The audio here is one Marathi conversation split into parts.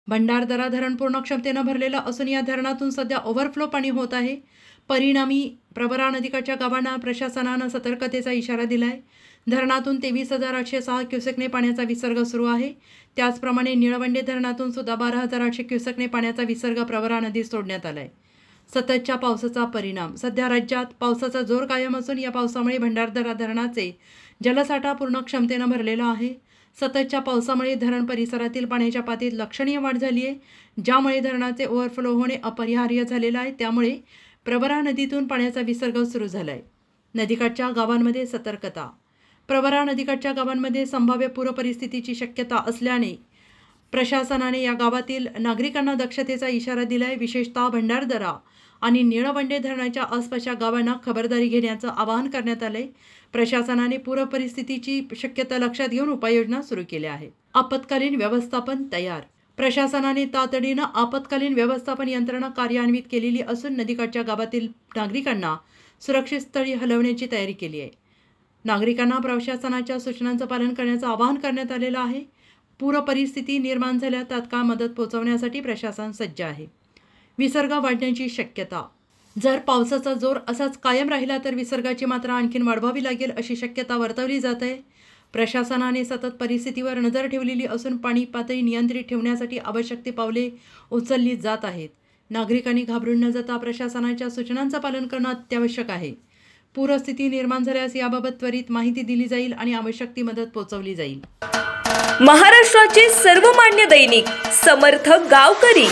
भंडारदरा धरण पूर्ण क्षमतेनं भरलेलं असून या धरणातून सध्या ओव्हरफ्लो पाणी होत आहे। परिणामी प्रवरा नदीकाठच्या गावांना प्रशासनानं सतर्कतेचा इशारा दिलाय। धरणातून 23,806 क्युसेकने पाण्याचा विसर्ग सुरू आहे। त्याचप्रमाणे निळवंडे धरणातून सुद्धा 12,800 क्युसेकने पाण्याचा विसर्ग प्रवरा नदीत सोडण्यात आलाय। सततच्या पावसाचा परिणाम। सध्या राज्यात पावसाचा जोर कायम असून या पावसामुळे भंडारदरा धरणाचे जलसाठा पूर्ण क्षमतेनं भरलेला आहे। सततच्या पावसामुळे धरण परिसरातील पाण्याच्या पातळीत लक्षणीय वाढ झाली आहे, ज्यामुळे धरणाचे ओव्हरफ्लो होणे अपरिहार्य झालेलं आहे। त्यामुळे प्रवरा नदीतून पाण्याचा विसर्ग सुरू झाला आहे। नदीकाठच्या गावांमध्ये सतर्कता। प्रवरा नदीकाठच्या गावांमध्ये संभाव्य पूर परिस्थितीची शक्यता असल्याने प्रशासनाने या गावातील नागरिकांना दक्षतेचा इशारा दिलाय। विशेषतः भंडारदरा आणि निळवंडे धरणाच्या आसपासच्या गावांना खबरदारी घेण्याचं आवाहन करण्यात आलंय। प्रशासनाने पूर परिस्थितीची शक्यता लक्षात घेऊन उपाययोजना सुरू केल्या आहेत। आपत्कालीन व्यवस्थापन तयार। प्रशासनाने तातडीनं आपत्कालीन व्यवस्थापन यंत्रणा कार्यान्वित केलेली असून नदीकाठच्या गावातील नागरिकांना सुरक्षित स्थळी हलवण्याची तयारी केली आहे। नागरिकांना प्रशासनाच्या सूचनांचं पालन करण्याचं आवाहन करण्यात आलेलं आहे। पूर परिस्थिती निर्माण झाल्यास तात्काळ मदत पोहोचवण्यासाठी प्रशासन सज्ज आहे। विसर्ग वाढण्याची शक्यता। जर पावसाचा जोर असाच कायम राहिला तर विसर्गाची मात्रा आणखीन वाढवावी लागेल अशी शक्यता वर्तवली जात आहे। प्रशासनाने सतत परिस्थितीवर नजर ठेवलेली असून पाणी पातळी नियंत्रित ठेवण्यासाठी आवश्यक ती पावले उचलली जात आहेत। नागरिकांनी घाबरून न जाता प्रशासनाच्या सूचनांचं पालन करणं अत्यावश्यक आहे। पूरस्थिती निर्माण झाल्यास याबाबत त्वरित माहिती दिली जाईल आणि आवश्यक ती मदत पोहोचवली जाईल। महाराष्ट्राचे सर्वमान्य दैनिक समर्थ गावकरी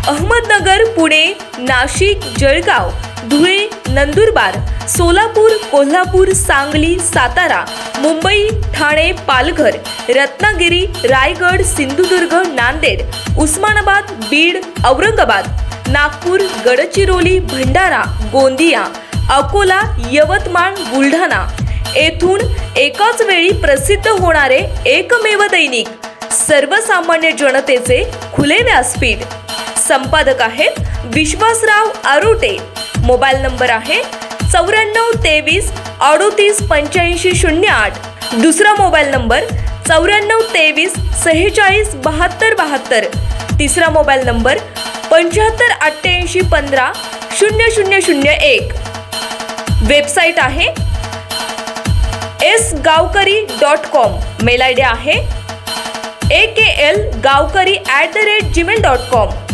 अहमदनगर, पुणे, नाशिक, जळगाव, धुळे, नंदुरबार, सोलापूर, कोल्हापूर, सांगली, सातारा, मुंबई, ठाणे, पालघर, रत्नागिरी, रायगड, सिंधुदुर्ग, नांदेड, उस्मानाबाद, बीड, औरंगाबाद, नागपूर, गडचिरोली, भंडारा, गोंदिया, अकोला, यवतमाळ, बुलढाणा येथून एकाच वेळी प्रसिद्ध होणारे एकमेव दैनिक, सर्वसामान्य जनतेचे खुले व्यासपीठ। संपादक आहेत विश्वासराव आरोटे। मोबाईल नंबर आहे 9423 38 85 08। दुसरा मोबाईल नंबर 9423 46 72 72। तिसरा मोबाईल नंबर 75 88 15 0001। वेबसाईट आहे sgavkari.com। मेल आयडी आहे aklgavkari@gmail.com।